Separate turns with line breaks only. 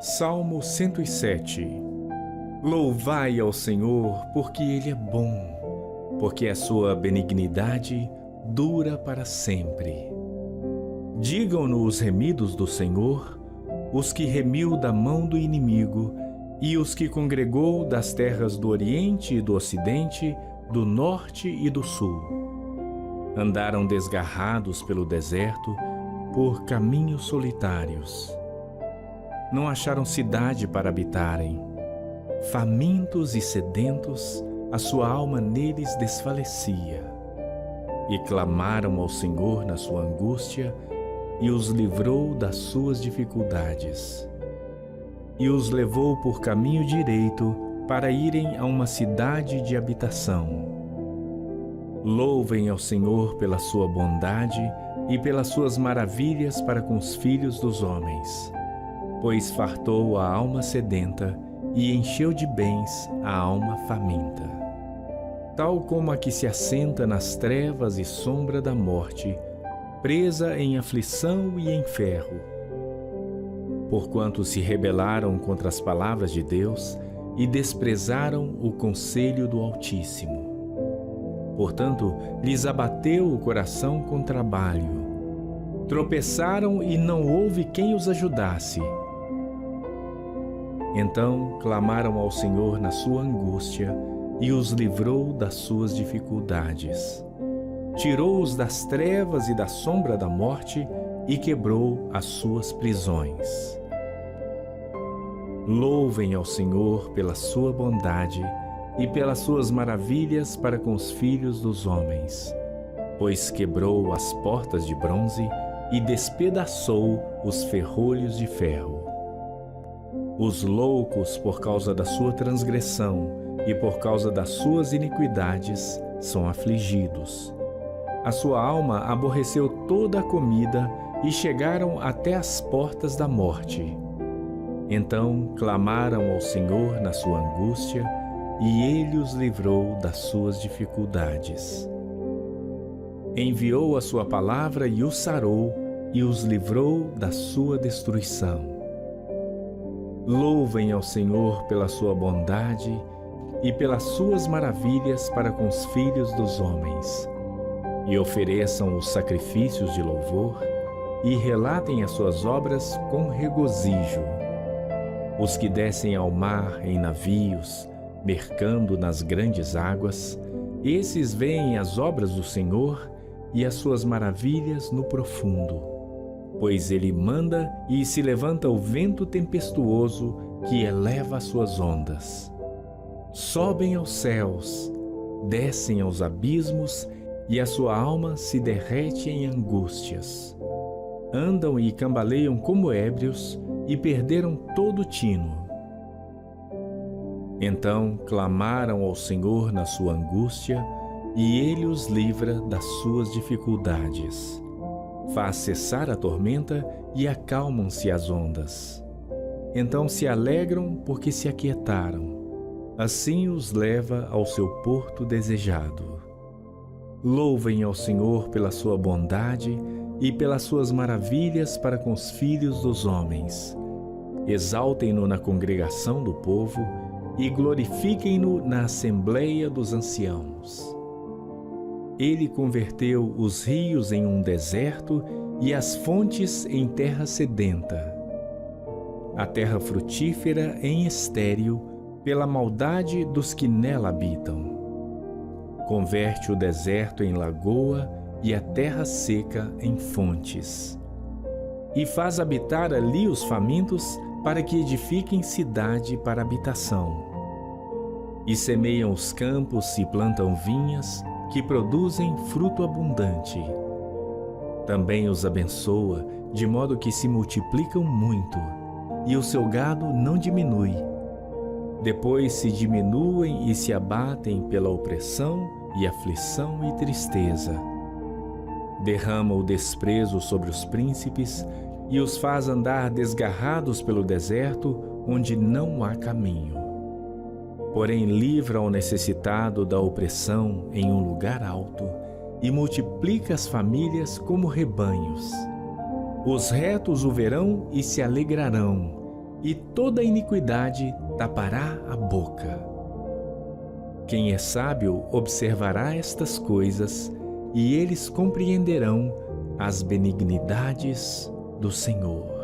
Salmo 107. Louvai ao Senhor, porque Ele é bom, porque a sua benignidade dura para sempre. Digam-no os remidos do Senhor, os que remiu da mão do inimigo, e os que congregou das terras do Oriente e do Ocidente, do Norte e do Sul. Andaram desgarrados pelo deserto, por caminhos solitários. Não acharam cidade para habitarem. Famintos e sedentos, a sua alma neles desfalecia. E clamaram ao Senhor na sua angústia, e os livrou das suas dificuldades. E os levou por caminho direito para irem a uma cidade de habitação. Louvem ao Senhor pela sua bondade e pelas suas maravilhas para com os filhos dos homens, pois fartou a alma sedenta e encheu de bens a alma faminta. Tal como a que se assenta nas trevas e sombra da morte, presa em aflição e em ferro. Porquanto se rebelaram contra as palavras de Deus e desprezaram o conselho do Altíssimo. Portanto, lhes abateu o coração com trabalho. Tropeçaram e não houve quem os ajudasse. Então clamaram ao Senhor na sua angústia e os livrou das suas dificuldades. Tirou-os das trevas e da sombra da morte e quebrou as suas prisões. Louvem ao Senhor pela sua bondade e pelas suas maravilhas para com os filhos dos homens, pois quebrou as portas de bronze e despedaçou os ferrolhos de ferro. Os loucos, por causa da sua transgressão e por causa das suas iniquidades, são afligidos. A sua alma aborreceu toda a comida e chegaram até as portas da morte. Então clamaram ao Senhor na sua angústia, e Ele os livrou das suas dificuldades. Enviou a sua palavra e os sarou, e os livrou da sua destruição. Louvem ao Senhor pela sua bondade e pelas suas maravilhas para com os filhos dos homens, e ofereçam os sacrifícios de louvor, e relatem as suas obras com regozijo. Os que descem ao mar em navios, mercando nas grandes águas, esses veem as obras do Senhor e as suas maravilhas no profundo. Pois Ele manda e se levanta o vento tempestuoso que eleva as suas ondas. Sobem aos céus, descem aos abismos, e a sua alma se derrete em angústias. Andam e cambaleiam como ébrios e perderam todo o tino. Então clamaram ao Senhor na sua angústia, e Ele os livra das suas dificuldades. Faz cessar a tormenta e acalmam-se as ondas. Então se alegram porque se aquietaram. Assim os leva ao seu porto desejado. Louvem ao Senhor pela sua bondade e pelas suas maravilhas para com os filhos dos homens. Exaltem-no na congregação do povo e glorifiquem-no na assembleia dos anciãos. Ele converteu os rios em um deserto e as fontes em terra sedenta. A terra frutífera em estéril pela maldade dos que nela habitam. Converte o deserto em lagoa e a terra seca em fontes. E faz habitar ali os famintos para que edifiquem cidade para habitação. E semeiam os campos e plantam vinhas que produzem fruto abundante. Também os abençoa, de modo que se multiplicam muito, e o seu gado não diminui. Depois se diminuem e se abatem pela opressão e aflição e tristeza. Derrama o desprezo sobre os príncipes e os faz andar desgarrados pelo deserto, onde não há caminho. Porém livra o necessitado da opressão em um lugar alto e multiplica as famílias como rebanhos. Os retos o verão e se alegrarão, e toda iniquidade tapará a boca. Quem é sábio observará estas coisas, e eles compreenderão as benignidades do Senhor.